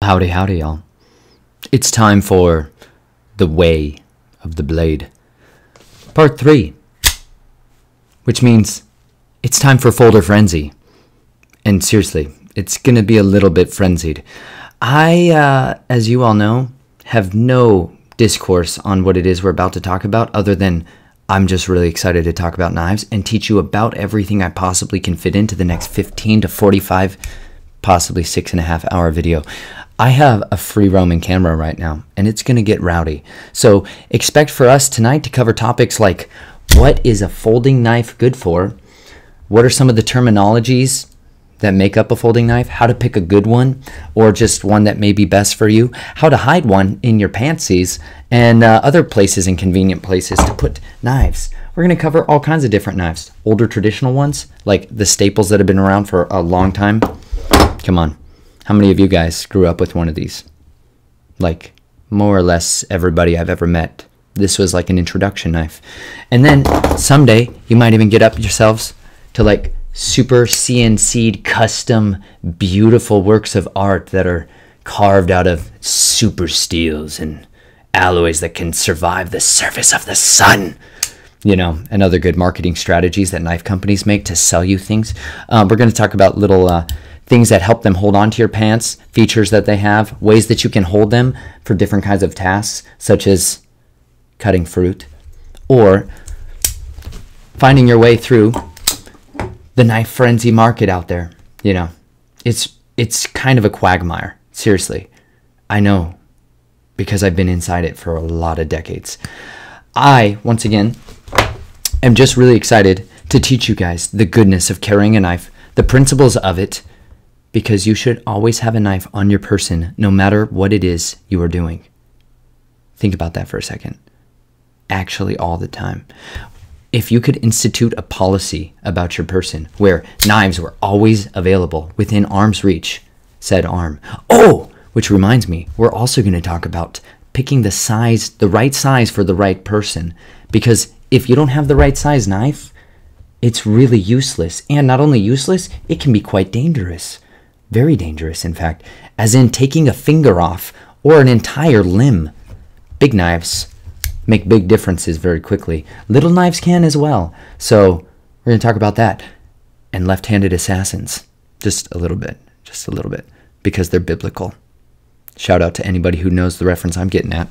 Howdy, howdy, y'all. It's time for The Way of the Blade, Part 3, which means it's time for Folder Frenzy. And seriously, it's going to be a little bit frenzied. I, as you all know, have no discourse on what it is we're about to talk about other than I'm just really excited to talk about knives and teach you about everything I possibly can fit into the next 15 to 45, possibly 6.5 hour video. I have a free roaming camera right now, and it's going to get rowdy. So expect for us tonight to cover topics like what is a folding knife good for? What are some of the terminologies that make up a folding knife? How to pick a good one, or just one that may be best for you? How to hide one in your pantsies, and other places and convenient places to put knives. We're going to cover all kinds of different knives. Older traditional ones, like the staples that have been around for a long time. Come on. How many of you guys grew up with one of these? Like, more or less everybody I've ever met. This was like an introduction knife. And then someday, you might even get up yourselves to like super CNC'd, custom, beautiful works of art that are carved out of super steels and alloys that can survive the surface of the sun. You know, and other good marketing strategies that knife companies make to sell you things. We're going to talk about little things that help them hold on to your pants, features that they have, ways that you can hold them for different kinds of tasks, such as cutting fruit, or finding your way through the knife frenzy market out there. You know, it's kind of a quagmire. Seriously, I know, because I've been inside it for a lot of decades. I, once again, am just really excited to teach you guys the goodness of carrying a knife, the principles of it, because you should always have a knife on your person, no matter what it is you are doing. Think about that for a second. Actually, all the time. If you could institute a policy about your person where knives were always available within arm's reach, said arm. Oh, which reminds me, we're also going to talk about picking the size, the right size for the right person. Because if you don't have the right size knife, it's really useless. And not only useless, it can be quite dangerous. Very dangerous, in fact, as in taking a finger off or an entire limb. Big knives make big differences very quickly. Little knives can as well. So we're going to talk about that. And left-handed assassins. Just a little bit, because they're biblical. Shout out to anybody who knows the reference I'm getting at.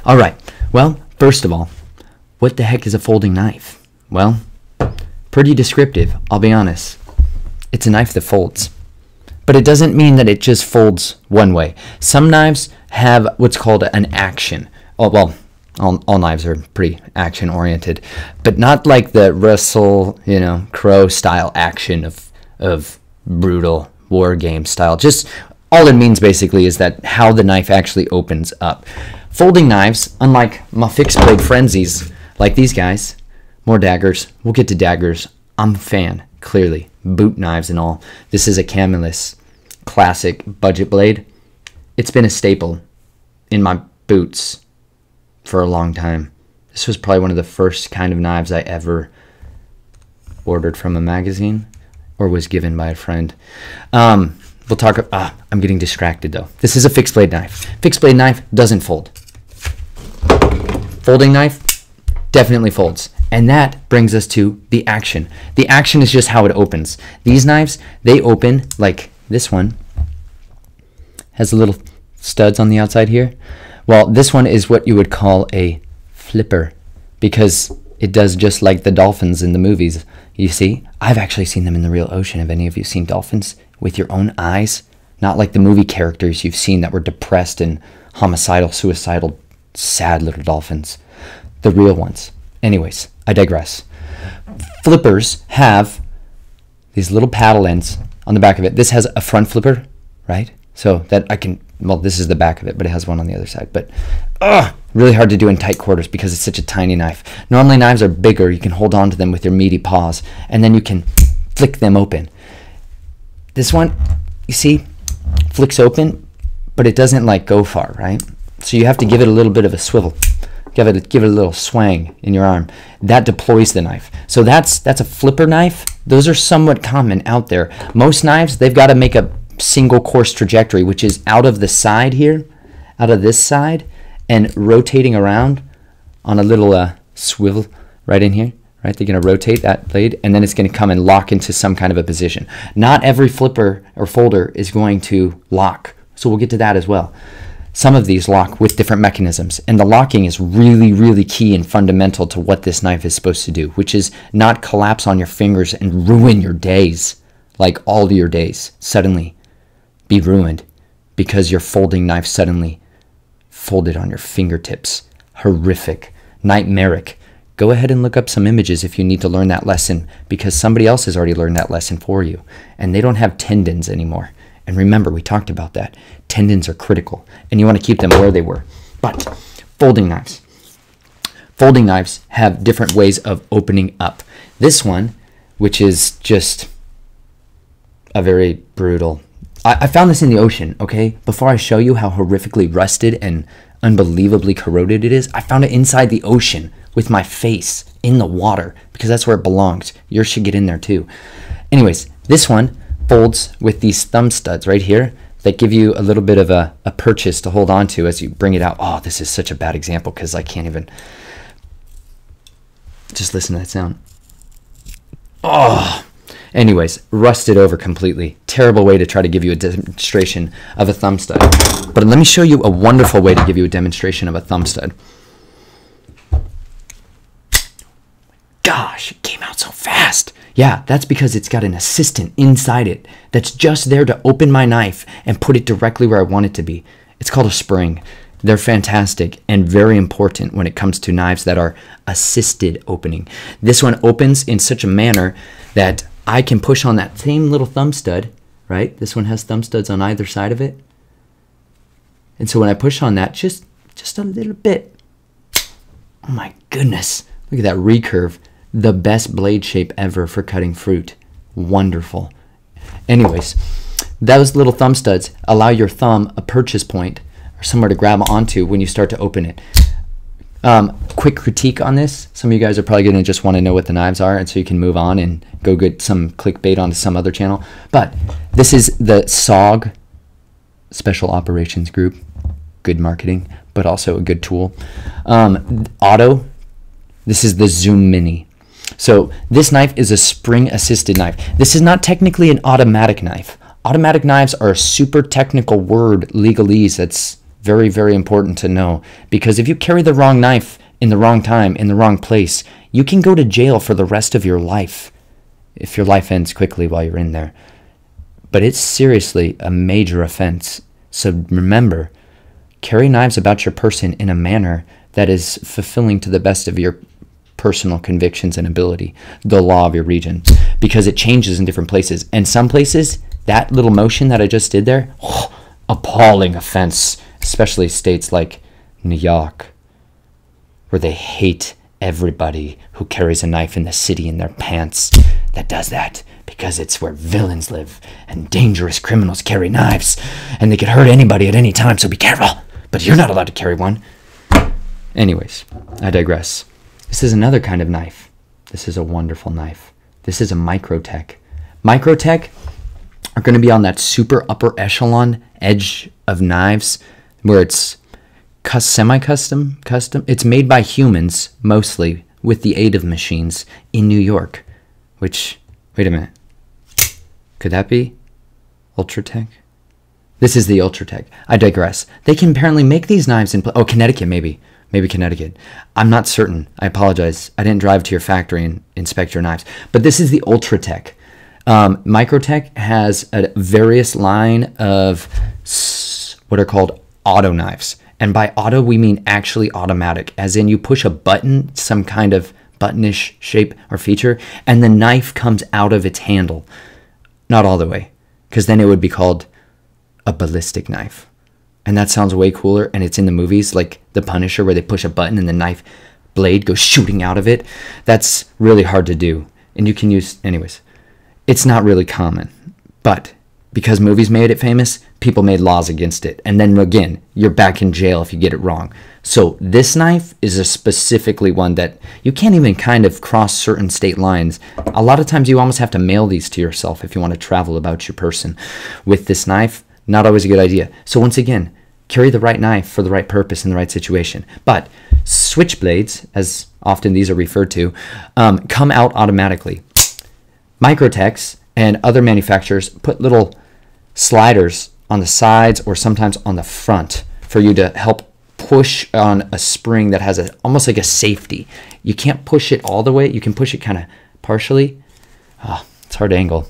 All right, well, first of all, what the heck is a folding knife? Well, pretty descriptive, I'll be honest. It's a knife that folds. But it doesn't mean that it just folds one way. Some knives have what's called an action. Oh, well, all knives are pretty action-oriented, but not like the Russell, Crowe style action of brutal war game style. Just all it means basically is that how the knife actually opens up. Folding knives, unlike my fixed blade frenzies, like these guys, more daggers. We'll get to daggers. I'm a fan, clearly. Boot knives and all. This is a Camillus classic budget blade. It's been a staple in my boots for a long time. This was probably one of the first kind of knives I ever ordered from a magazine or was given by a friend. We'll talk. I'm getting distracted though. This is a fixed blade knife. Fixed blade knife doesn't fold. Folding knife definitely folds. And that brings us to the action. The action is just how it opens. These knives, they open like this one. Has a little studs on the outside here. Well, this one is what you would call a flipper because it does just like the dolphins in the movies. You see, I've actually seen them in the real ocean. Have any of you seen dolphins with your own eyes? Not like the movie characters you've seen that were depressed and homicidal, suicidal, sad little dolphins. The real ones. Anyways, I digress. Flippers have these little paddle ends on the back of it. This has a front flipper, right? So that I can, well, this is the back of it, but it has one on the other side. But really hard to do in tight quarters because it's such a tiny knife. Normally knives are bigger. You can hold on to them with your meaty paws, and then you can flick them open. This one, you see, flicks open, but it doesn't like go far, right? So you have to give it a little bit of a swivel. Give it a little swang in your arm. That deploys the knife. So that's a flipper knife. Those are somewhat common out there. Most knives, they've got to make a single course trajectory, which is out of the side here, out of this side, and rotating around on a little swivel right in here, right? They're going to rotate that blade, and then it's going to come and lock into some kind of a position. Not every flipper or folder is going to lock, so we'll get to that as well. Some of these lock with different mechanisms, and the locking is really, really key and fundamental to what this knife is supposed to do, which is not collapse on your fingers and ruin your days, like all your days suddenly be ruined because your folding knife suddenly folded on your fingertips. Horrific, nightmaric. Go ahead and look up some images if you need to learn that lesson, because somebody else has already learned that lesson for you, and they don't have tendons anymore. And remember, we talked about that. Tendons are critical, and you want to keep them where they were. But folding knives. Folding knives have different ways of opening up. This one, which is just a very brutal... I found this in the ocean, okay? Before I show you how horrifically rusted and unbelievably corroded it is, I found it inside the ocean with my face in the water, because that's where it belongs. Yours should get in there too. Anyways, this one folds with these thumb studs right here that give you a little bit of a purchase to hold on to as you bring it out. Oh, this is such a bad example because I can't even. Just listen to that sound. Oh, anyways, rusted over completely. Terrible way to try to give you a demonstration of a thumb stud. But let me show you a wonderful way to give you a demonstration of a thumb stud. Gosh, it came out so fast. Yeah, that's because it's got an assistant inside it that's just there to open my knife and put it directly where I want it to be. It's called a spring. They're fantastic and very important when it comes to knives that are assisted opening. This one opens in such a manner that I can push on that same little thumb stud, right? This one has thumb studs on either side of it. And so when I push on that, just a little bit. Oh my goodness. Look at that recurve. The best blade shape ever for cutting fruit. Wonderful. Anyways, those little thumb studs allow your thumb a purchase point or somewhere to grab onto when you start to open it. Quick critique on this. Some of you guys are probably going to just want to know what the knives are, and so you can move on and go get some clickbait onto some other channel. But this is the SOG, Special Operations Group. Good marketing, but also a good tool. Auto. This is the Zoom Mini. So this knife is a spring-assisted knife. This is not technically an automatic knife. Automatic knives are a super technical word, legalese, that's very, very important to know. Because if you carry the wrong knife in the wrong time, in the wrong place, you can go to jail for the rest of your life if your life ends quickly while you're in there. But it's seriously a major offense. So remember, carry knives about your person in a manner that is fulfilling to the best of your personal convictions and ability, the law of your region, because it changes in different places. And some places, that little motion that I just did there, appalling offense, especially states like New York, where they hate everybody who carries a knife in the city in their pants that does that, because it's where villains live and dangerous criminals carry knives and they could hurt anybody at any time, so be careful. But you're not allowed to carry one. Anyways, I digress. This is another kind of knife. This is a wonderful knife. This is a Microtech. Microtech are going to be on that super upper echelon edge of knives where it's semi-custom. It's made by humans, mostly, with the aid of machines in New York. Which, wait a minute. Could that be Ultratech? This is the Ultratech. I digress. They can apparently make these knives in... Oh, Connecticut, maybe. Maybe Connecticut. I'm not certain. I apologize. I didn't drive to your factory and inspect your knives. But this is the Ultratech. Microtech has a various line of what are called auto knives. And by auto, we mean actually automatic, as in you push a button, some kind of buttonish shape or feature, and the knife comes out of its handle. Not all the way, because then it would be called a ballistic knife. And that sounds way cooler, and it's in the movies, like The Punisher, where they push a button and the knife blade goes shooting out of it. That's really hard to do, and you can use... Anyways, it's not really common, but because movies made it famous, people made laws against it. And then again, you're back in jail if you get it wrong. So this knife is a specifically one that you can't even kind of cross certain state lines. A lot of times you almost have to mail these to yourself if you want to travel about your person. With this knife, not always a good idea. So once again, carry the right knife for the right purpose in the right situation. But switchblades, as often these are referred to, come out automatically. Microtechs and other manufacturers put little sliders on the sides or sometimes on the front for you to help push on a spring that has almost like a safety. You can't push it all the way. You can push it kind of partially. Oh, it's hard to angle.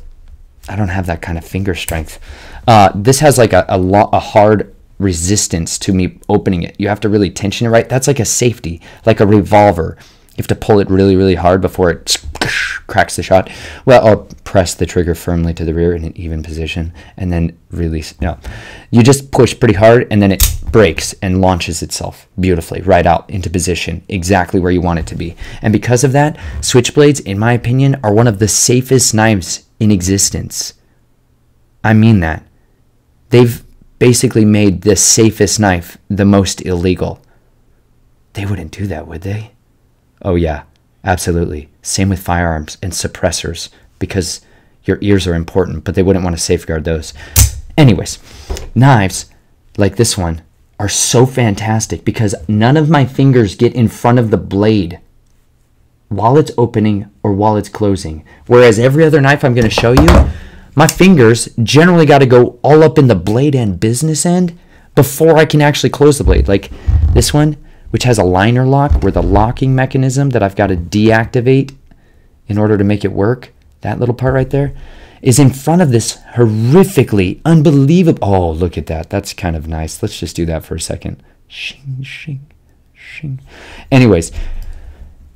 I don't have that kind of finger strength. This has like a hard resistance to me opening it. You have to really tension it right. That's like a safety, like a revolver. You have to pull it really, really hard before it cracks the shot. Well, or press the trigger firmly to the rear in an even position and then release. No, you just push pretty hard and then it breaks and launches itself beautifully right out into position, exactly where you want it to be. And because of that, switchblades, in my opinion, are one of the safest knives in existence. I mean that. They've basically made the safest knife the most illegal. They wouldn't do that, would they? Oh yeah, absolutely. Same with firearms and suppressors, because your ears are important, but they wouldn't want to safeguard those. Anyways, knives like this one are so fantastic because none of my fingers get in front of the blade while it's opening or while it's closing. Whereas every other knife I'm going to show you, my fingers generally got to go all up in the blade end, business end, before I can actually close the blade. Like this one, which has a liner lock, where the locking mechanism that I've got to deactivate in order to make it work, that little part right there, is in front of this horrifically unbelievable. Oh, look at that. That's kind of nice. Let's just do that for a second. Shing, shing, shing. Anyways,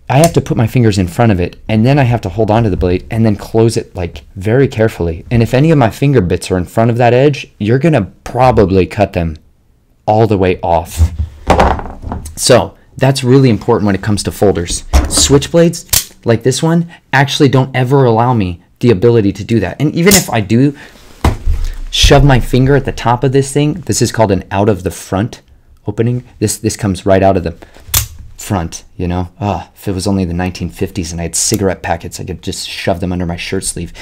I have to put my fingers in front of it, and then I have to hold on to the blade and then close it like very carefully. And if any of my finger bits are in front of that edge, you're going to probably cut them all the way off. So that's really important when it comes to folders. Switchblades like this one actually don't ever allow me the ability to do that. And even if I do shove my finger at the top of this thing, this is called an out of the front opening. This comes right out of the front, you know. If it was only the 1950s and I had cigarette packets, I could just shove them under my shirt sleeve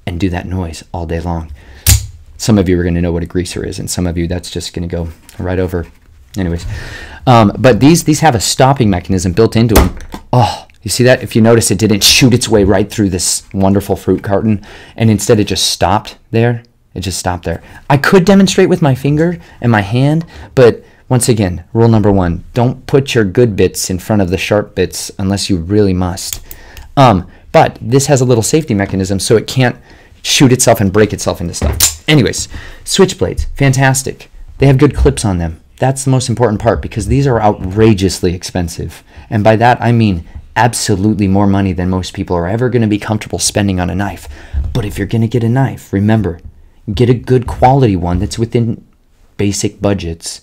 and do that noise all day long. Some of you are going to know what a greaser is, and some of you that's just going to go right over. Anyways, but these have a stopping mechanism built into them. Oh, you see that? If you notice, it didn't shoot its way right through this wonderful fruit carton, and instead it just stopped there. It just stopped there. I could demonstrate with my finger and my hand, but once again, rule number one, don't put your good bits in front of the sharp bits unless you really must. But this has a little safety mechanism so it can't shoot itself and break itself into stuff. Anyways, switchblades, fantastic. They have good clips on them. That's the most important part, because these are outrageously expensive. And by that, I mean absolutely more money than most people are ever going to be comfortable spending on a knife. But if you're going to get a knife, remember, get a good quality one that's within basic budgets,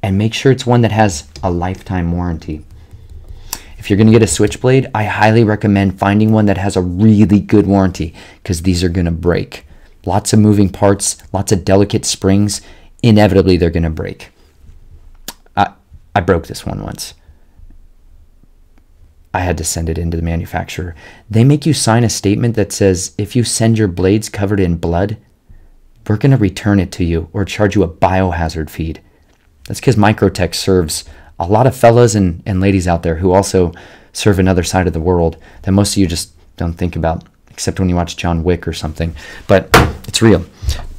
and make sure it's one that has a lifetime warranty. If you're going to get a switchblade, I highly recommend finding one that has a really good warranty, because these are going to break. Lots of moving parts, lots of delicate springs. Inevitably, they're going to break. I broke this one once. I had to send it into the manufacturer. They make you sign a statement that says, if you send your blades covered in blood, we're going to return it to you or charge you a biohazard fee. That's because Microtech serves a lot of fellas and ladies out there who also serve another side of the world that most of you just don't think about, except when you watch John Wick or something. But it's real.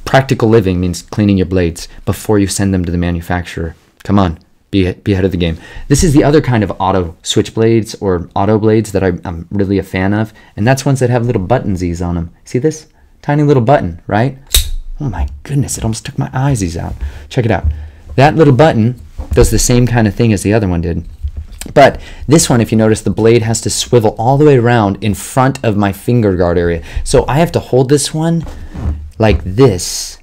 Practical living means cleaning your blades before you send them to the manufacturer. Come on. Be ahead of the game. This is the other kind of auto switchblades or auto blades that I'm really a fan of, and that's ones that have little buttonsies on them. See this? Tiny little button, right? Oh my goodness, it almost took my eyesies out. Check it out. That little button does the same kind of thing as the other one did. But this one, if you notice, the blade has to swivel all the way around in front of my finger guard area. So I have to hold this one like this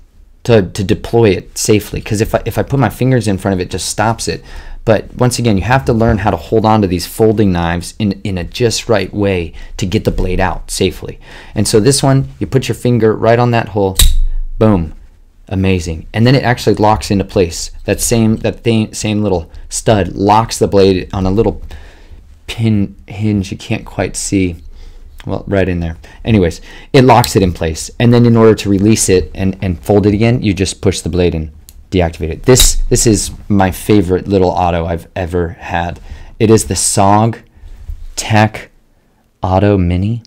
to deploy it safely, because if I put my fingers in front of it, it just stops it. But once again, you have to learn how to hold on to these folding knives in a just right way to get the blade out safely. And so this one, you put your finger right on that hole, boom, amazing. And then it actually locks into place. That same little stud locks the blade on a little pin hinge you can't quite see. Well, right in there. Anyways, it locks it in place. And then in order to release it and fold it again, you just push the blade and deactivate it. This is my favorite little auto I've ever had. It is the SOG Tech Auto Mini.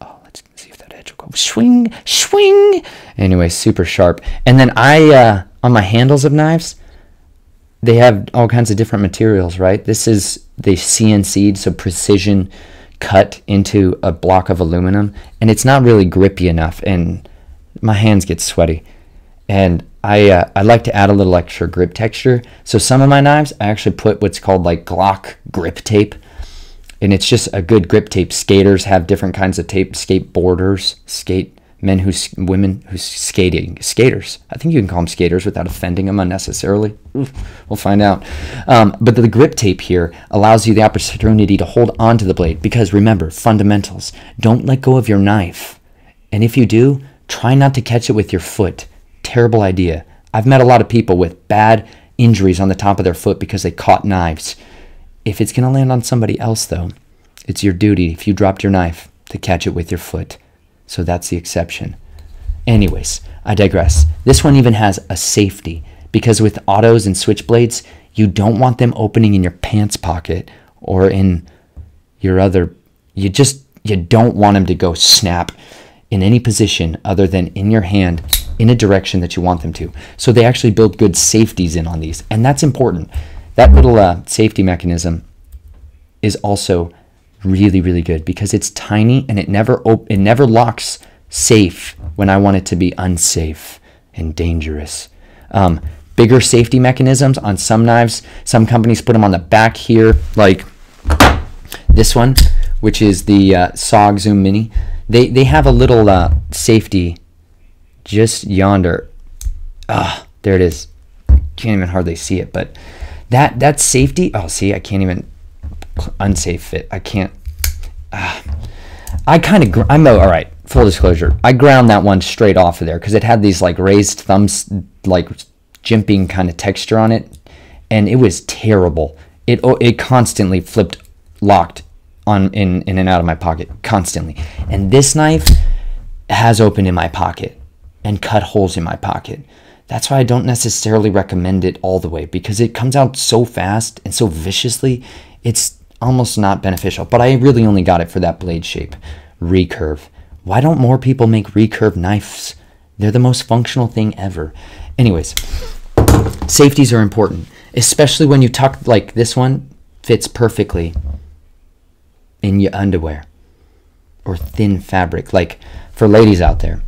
Oh, let's see if that edge will go swing, swing. Anyway, super sharp. And then I on my handles of knives, they have all kinds of different materials, right? This is the CNC'd, so precision cut into a block of aluminum, and it's not really grippy enough, and my hands get sweaty. And I like to add a little extra grip texture. So some of my knives, I actually put what's called like Glock grip tape, and it's just a good grip tape. Skaters have different kinds of tape. Skateboarders, women who's skating, skaters. I think you can call them skaters without offending them unnecessarily. Oof, we'll find out. But the grip tape here allows you the opportunity to hold onto the blade, because remember, fundamentals, don't let go of your knife. And if you do, try not to catch it with your foot. Terrible idea. I've met a lot of people with bad injuries on the top of their foot because they caught knives. If it's going to land on somebody else, though, it's your duty, if you dropped your knife, to catch it with your foot. So that's the exception. Anyways, I digress. This one even has a safety, because with autos and switchblades, you don't want them opening in your pants pocket or in your other, you don't want them to go snap in any position other than in your hand in a direction that you want them to. So they actually build good safeties in on these, and that's important. That little safety mechanism is also really, really good, because it's tiny and it never locks safe when I want it to be unsafe and dangerous. Bigger safety mechanisms on some knives, some companies put them on the back here, like this one, which is the SOG Zoom Mini. They have a little safety just yonder. There it is. Can't even hardly see it, but that safety, oh, see, I can't even unsafe fit. I can't. I'm all right. Full disclosure, I ground that one straight off of there because it had these like raised thumbs, like jimping kind of texture on it, and it was terrible. It constantly flipped, locked on in and out of my pocket constantly. And this knife has opened in my pocket and cut holes in my pocket. That's why I don't necessarily recommend it all the way, because it comes out so fast and so viciously, it's almost not beneficial. But I really only got it for that blade shape. Recurve. Why don't more people make recurve knives? They're the most functional thing ever. Anyways, safeties are important, especially when you tuck, like this one fits perfectly in your underwear or thin fabric. Like for ladies out there,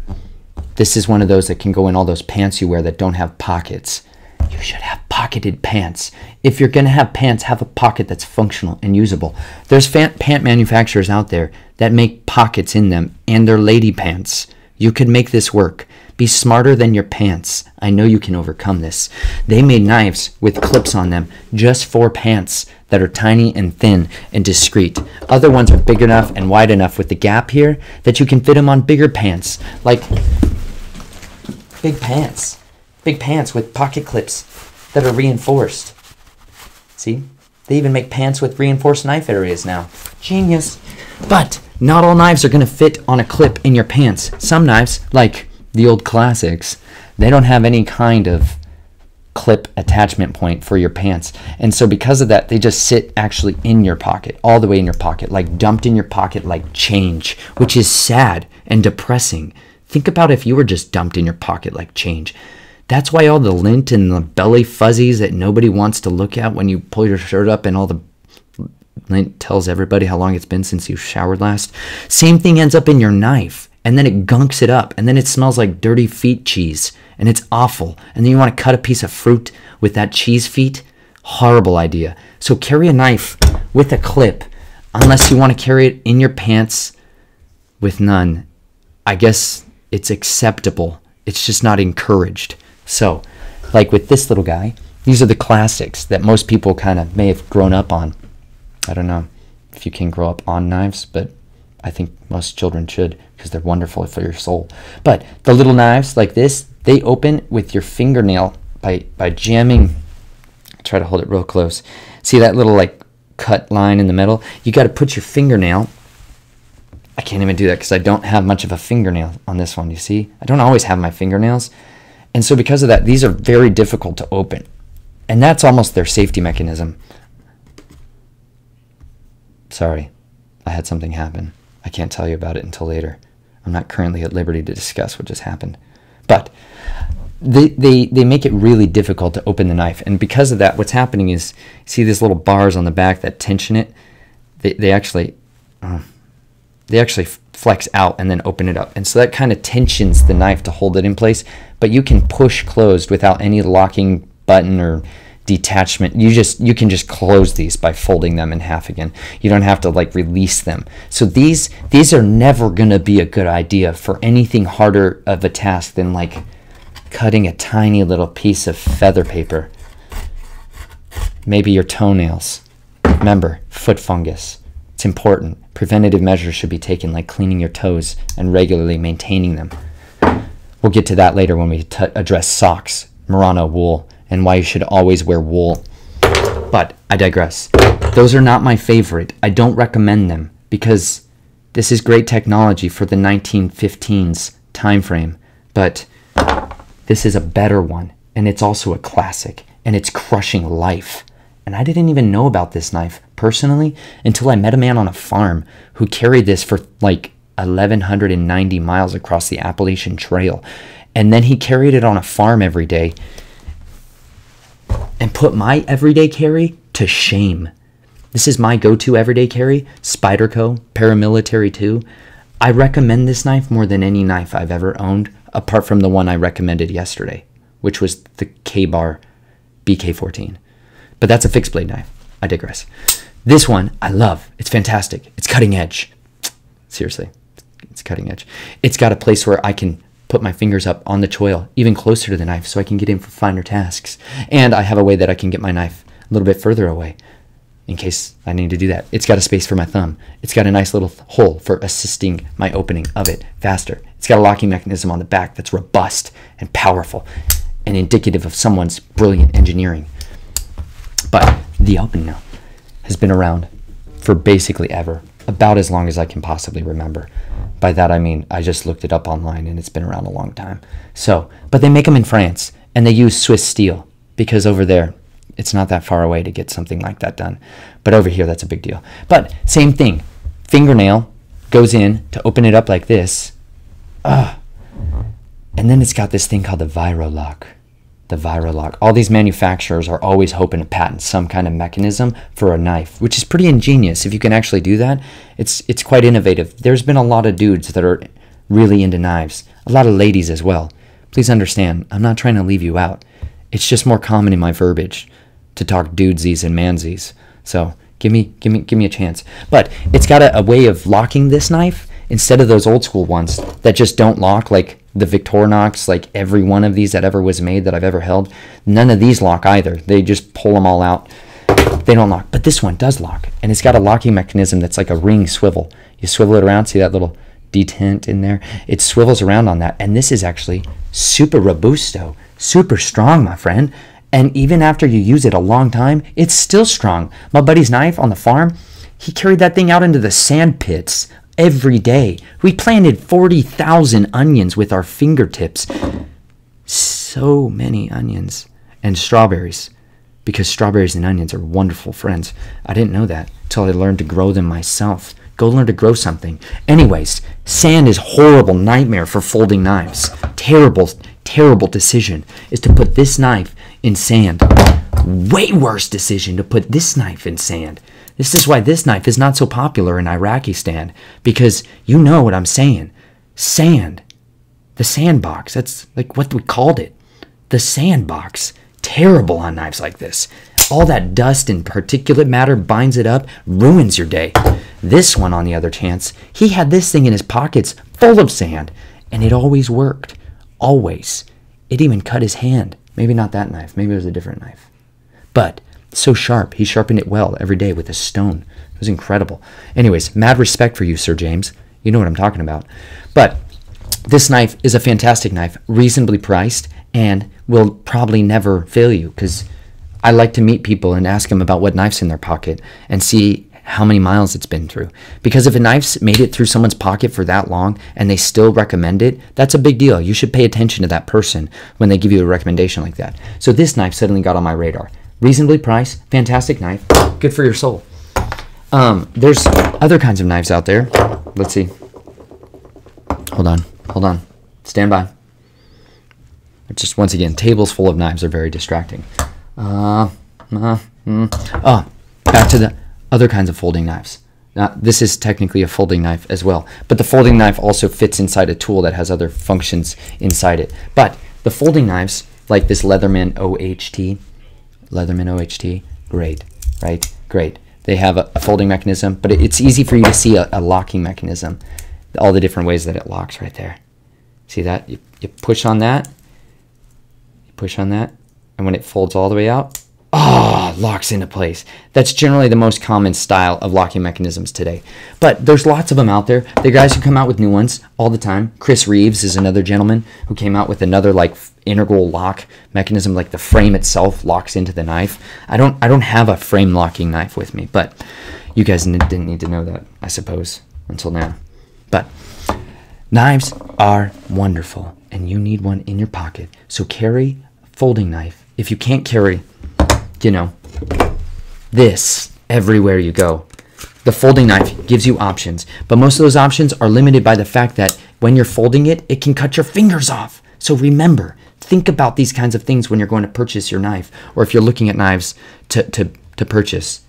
this is one of those that can go in all those pants you wear that don't have pockets. You should have pocketed pants. If you're going to have pants, have a pocket that's functional and usable. There's pant manufacturers out there that make pockets in them, and they're lady pants. You could make this work. Be smarter than your pants. I know you can overcome this. They made knives with clips on them just for pants that are tiny and thin and discreet. Other ones are big enough and wide enough with the gap here that you can fit them on bigger pants, like big pants. Big pants with pocket clips that are reinforced. See? They even make pants with reinforced knife areas now. Genius. But not all knives are going to fit on a clip in your pants. Some knives, like the old classics, they don't have any kind of clip attachment point for your pants. And so because of that, they just sit actually in your pocket, all the way in your pocket, like dumped in your pocket like change, which is sad and depressing. Think about if you were just dumped in your pocket like change. That's why all the lint and the belly fuzzies that nobody wants to look at when you pull your shirt up and all the lint tells everybody how long it's been since you showered last. Same thing ends up in your knife, and then it gunks it up, and then it smells like dirty feet cheese, and it's awful. And then you want to cut a piece of fruit with that cheese feet? Horrible idea. So carry a knife with a clip, unless you want to carry it in your pants with none. I guess it's acceptable. It's just not encouraged. So, like with this little guy, these are the classics that most people kind of may have grown up on. I don't know if you can grow up on knives, but I think most children should, because they're wonderful for your soul. But the little knives like this, They open with your fingernail by jamming. Try to hold it real close. See that little like cut line in the middle? You got to put your fingernail. I can't even do that because I don't have much of a fingernail on this one. You see, I don't always have my fingernails. And so because of that, these are very difficult to open. And that's almost their safety mechanism. Sorry, I had something happen. I can't tell you about it until later. I'm not currently at liberty to discuss what just happened. But they make it really difficult to open the knife. And because of that, what's happening is, see these little bars on the back that tension it? They actually flex out and then open it up. And so that kind of tensions the knife to hold it in place. But you can push closed without any locking button or detachment. You can just close these by folding them in half again. You don't have to like release them. So these are never gonna be a good idea for anything harder of a task than like cutting a tiny little piece of feather paper. Maybe your toenails. Remember, foot fungus. It's important. Preventative measures should be taken, like cleaning your toes and regularly maintaining them. We'll get to that later when we address socks, merino wool, and why you should always wear wool. But I digress. Those are not my favorite. I don't recommend them because this is great technology for the 1915s time frame, but this is a better one, and it's also a classic, and it's crushing life. And I didn't even know about this knife personally until I met a man on a farm who carried this for like 1,190 miles across the Appalachian Trail. And then he carried it on a farm every day and put my everyday carry to shame. This is my go-to everyday carry, Spyderco, paramilitary too. I recommend this knife more than any knife I've ever owned, apart from the one I recommended yesterday, which was the K-Bar BK14. But that's a fixed blade knife. I digress. This one I love. It's fantastic. It's cutting edge. Seriously, it's cutting edge. It's got a place where I can put my fingers up on the choil, even closer to the knife, so I can get in for finer tasks. And I have a way that I can get my knife a little bit further away in case I need to do that. It's got a space for my thumb. It's got a nice little hole for assisting my opening of it faster. It's got a locking mechanism on the back that's robust and powerful and indicative of someone's brilliant engineering. But the open now has been around for basically ever, about as long as I can possibly remember. By that I mean I just looked it up online and it's been around a long time. So, but they make them in France and they use Swiss steel because over there it's not that far away to get something like that done. But over here that's a big deal. But same thing, fingernail goes in to open it up like this. And then it's got this thing called the Virolock. The Virolock. All these manufacturers are always hoping to patent some kind of mechanism for a knife, which is pretty ingenious. If you can actually do that, it's quite innovative. There's been a lot of dudes that are really into knives, a lot of ladies as well. Please understand, I'm not trying to leave you out. It's just more common in my verbiage to talk dudesies and mansies. So give me a chance. But it's got a way of locking this knife instead of those old school ones that just don't lock, like the Victorinox, like every one of these that ever was made that I've ever held. None of these lock either. They just pull them all out. They don't lock. But this one does lock. And it's got a locking mechanism that's like a ring swivel. You swivel it around. See that little detent in there? It swivels around on that. And this is actually super robusto. Super strong, my friend. And even after you use it a long time, it's still strong. My buddy's knife on the farm, he carried that thing out into the sand pits every day. We planted 40,000 onions with our fingertips. So many onions. And strawberries. Because strawberries and onions are wonderful friends. I didn't know that until I learned to grow them myself. Go learn to grow something. Anyways, sand is horrible nightmare for folding knives. Terrible, terrible decision is to put this knife in sand. Way worse decision to put this knife in sand. This is why this knife is not so popular in Iraqistan, because you know what I'm saying. Sand. The sandbox. That's like what we called it. The sandbox. Terrible on knives like this. All that dust and particulate matter binds it up, ruins your day. This one, on the other chance, he had this thing in his pockets full of sand, and it always worked. Always. It even cut his hand. Maybe not that knife. Maybe it was a different knife. But so sharp. He sharpened it well every day with a stone. It was incredible. Anyways, mad respect for you, Sir James. You know what I'm talking about. But This knife is a fantastic knife, reasonably priced, and will probably never fail you, because I like to meet people and ask them about what knife's in their pocket and see how many miles it's been through. Because if a knife's made it through someone's pocket for that long and they still recommend it, that's a big deal. You should pay attention to that person when they give you a recommendation like that. So this knife suddenly got on my radar. Reasonably priced, fantastic knife, good for your soul. There's other kinds of knives out there. Let's see. Hold on. Stand by. Just once again, tables full of knives are very distracting. Back to the other kinds of folding knives. Now, this is technically a folding knife as well, but the folding knife also fits inside a tool that has other functions inside it. But the folding knives, like this Leatherman OHT, great, right? Great. They have a folding mechanism, but it's easy for you to see a locking mechanism. All the different ways that it locks right there. See that? You push on that, and when it folds all the way out, locks into place. That's generally the most common style of locking mechanisms today. But there's lots of them out there. The guys who come out with new ones all the time. Chris Reeves is another gentleman who came out with another like integral lock mechanism, like the frame itself locks into the knife. I don't have a frame locking knife with me, but you guys didn't need to know that, I suppose, until now. But knives are wonderful, and you need one in your pocket. So carry a folding knife. If you can't carry, this everywhere you go. The folding knife gives you options, but most of those options are limited by the fact that when you're folding it, it can cut your fingers off. So remember, think about these kinds of things when you're going to purchase your knife, or if you're looking at knives to purchase.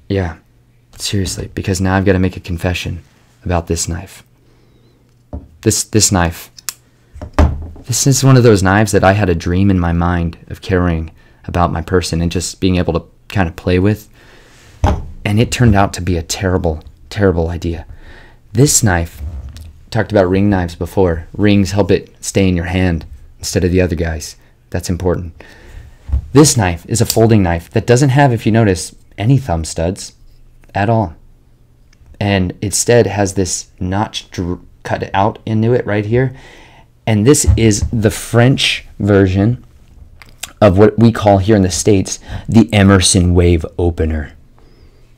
Yeah, seriously, because now I've got to make a confession about this knife. This knife. This is one of those knives that I had a dream in my mind of carrying about my person and just being able to kind of play with. And it turned out to be a terrible, terrible idea. This knife, talked about ring knives before. Rings help it stay in your hand instead of the other guys. That's important. This knife is a folding knife that doesn't have, if you notice, any thumb studs at all. And instead has this notch cut out into it right here. And this is the French version of what we call here in the States the Emerson Wave Opener.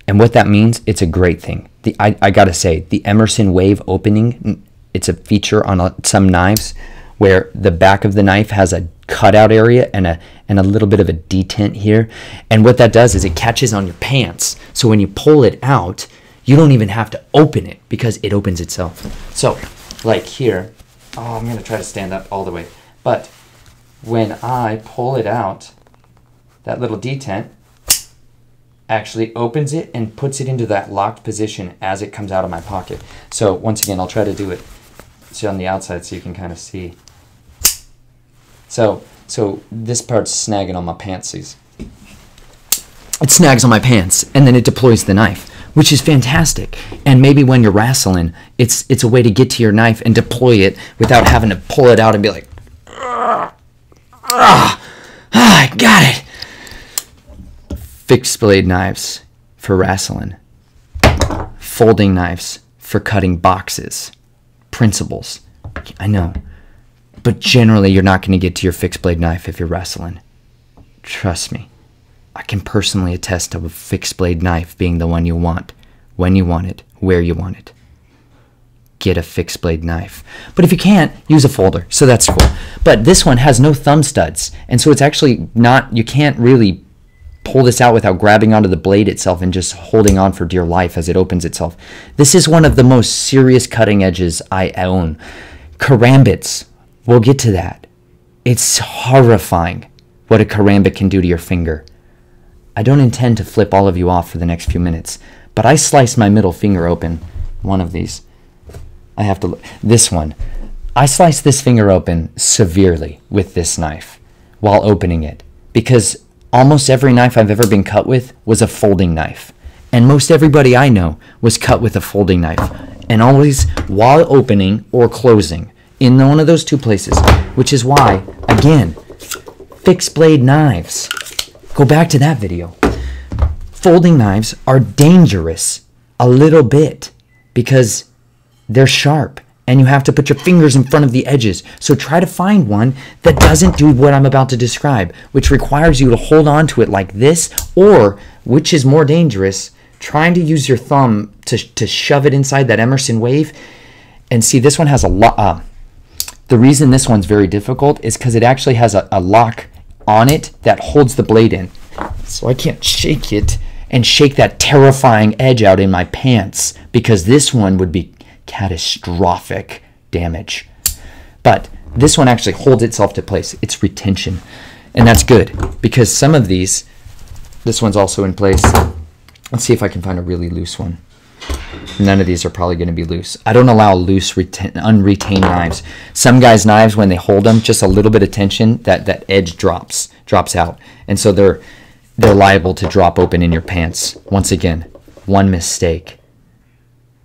And what that means, it's a great thing. I gotta say, the Emerson Wave Opening, it's a feature on some knives where the back of the knife has a cutout area and a little bit of a detent here. And what that does is it catches on your pants. So when you pull it out, you don't even have to open it because it opens itself. So, like here, I'm gonna try to stand up all the way. But when I pull it out, that little detent actually opens it and puts it into that locked position as it comes out of my pocket. So once again, I'll try to do it on the outside so you can kind of see. So this part's snagging on my pantsies. It snags on my pants and then it deploys the knife, which is fantastic. And maybe when you're wrestling, it's a way to get to your knife and deploy it without having to pull it out and be like, I got it. Fixed blade knives for wrestling. Folding knives for cutting boxes. Principles. I know. But generally, you're not going to get to your fixed blade knife if you're wrestling. Trust me. I can personally attest to a fixed blade knife being the one you want, when you want it, where you want it. Get a fixed blade knife. But if you can't, use a folder. So that's cool. But this one has no thumb studs. And so it's actually not, you can't really pull this out without grabbing onto the blade itself and just holding on for dear life as it opens itself. This is one of the most serious cutting edges I own. Karambits. We'll get to that. It's horrifying what a karambit can do to your finger. I don't intend to flip all of you off for the next few minutes, but I sliced my middle finger open. One of these. I have to look. This one. I sliced this finger open severely with this knife while opening it because almost every knife I've ever been cut with was a folding knife. And most everybody I know was cut with a folding knife. And always while opening or closing in one of those two places, which is why, again, fixed blade knives. Go back to that video. Folding knives are dangerous a little bit because they're sharp and you have to put your fingers in front of the edges. So try to find one that doesn't do what I'm about to describe, which requires you to hold on to it like this, or, which is more dangerous, trying to use your thumb to shove it inside that Emerson wave. And see, this one has a lot. The reason this one's very difficult is because it actually has a lock on it that holds the blade in. So I can't shake it and shake that terrifying edge out in my pants, because this one would be catastrophic damage. But this one actually holds itself to place. It's retention. And that's good, because some of these, this one's also in place. Let's see if I can find a really loose one. None of these are probably going to be loose. I don't allow loose, unretained knives. Some guys' knives, when they hold them, just a little bit of tension, that edge drops out. And so they're liable to drop open in your pants. Once again, one mistake.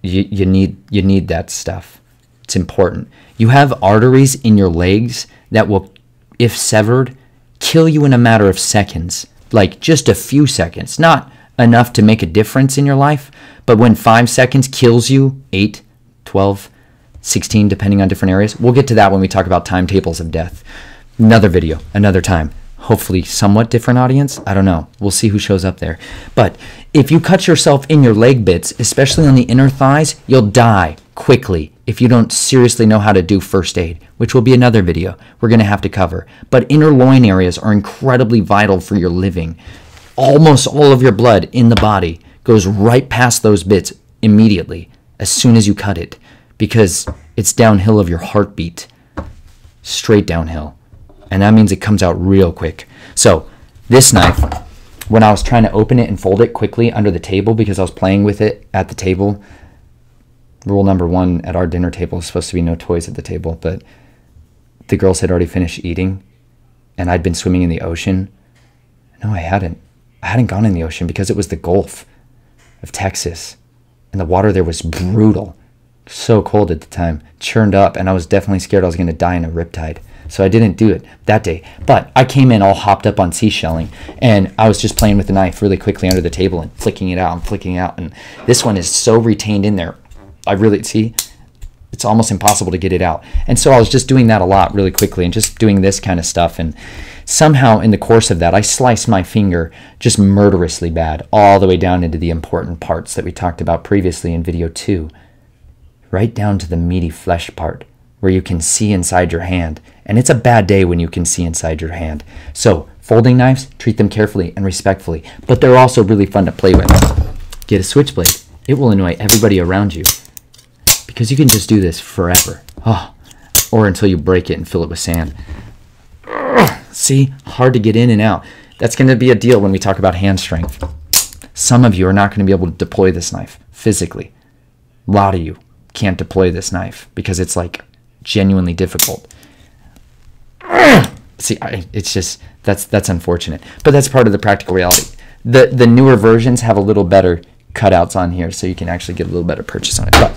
You need that stuff. It's important. You have arteries in your legs that will, if severed, kill you in a matter of seconds. Like just a few seconds. Not enough to make a difference in your life, but when 5 seconds kills you, 8, 12, 16, depending on different areas. We'll get to that when we talk about timetables of death. Another video, another time. Hopefully somewhat different audience. I don't know. We'll see who shows up there. But if you cut yourself in your leg bits, especially on the inner thighs, you'll die quickly if you don't seriously know how to do first aid, which will be another video we're going to have to cover. But inner loin areas are incredibly vital for your living. Almost all of your blood in the body goes right past those bits immediately as soon as you cut it, because it's downhill of your heartbeat, straight downhill. And that means it comes out real quick. So this knife, when I was trying to open it and fold it quickly under the table because I was playing with it at the table, rule number 1 at our dinner table is supposed to be no toys at the table, but the girls had already finished eating and I'd been swimming in the ocean. No, I hadn't. I hadn't gone in the ocean because it was the Gulf of Texas and the water there was brutal. So cold at the time, churned up, and I was definitely scared I was going to die in a riptide. So I didn't do it that day. But I came in all hopped up on seashelling, and I was just playing with the knife really quickly under the table and flicking it out and flicking it out. And this one is so retained in there. I really, see, it's almost impossible to get it out. And so I was just doing that a lot really quickly and just doing this kind of stuff. And somehow in the course of that, I sliced my finger just murderously bad all the way down into the important parts that we talked about previously in video 2. Right down to the meaty flesh part where you can see inside your hand. And it's a bad day when you can see inside your hand. So folding knives, treat them carefully and respectfully, but they're also really fun to play with. Get a switchblade. It will annoy everybody around you because you can just do this forever. Oh, or until you break it and fill it with sand. See, hard to get in and out. That's going to be a deal when we talk about hand strength. Some of you are not going to be able to deploy this knife physically. A lot of you can't deploy this knife because it's like genuinely difficult. See, it's just, that's unfortunate, but that's part of the practical reality. The newer versions have a little better cutouts on here, so you can actually get a little better purchase on it. But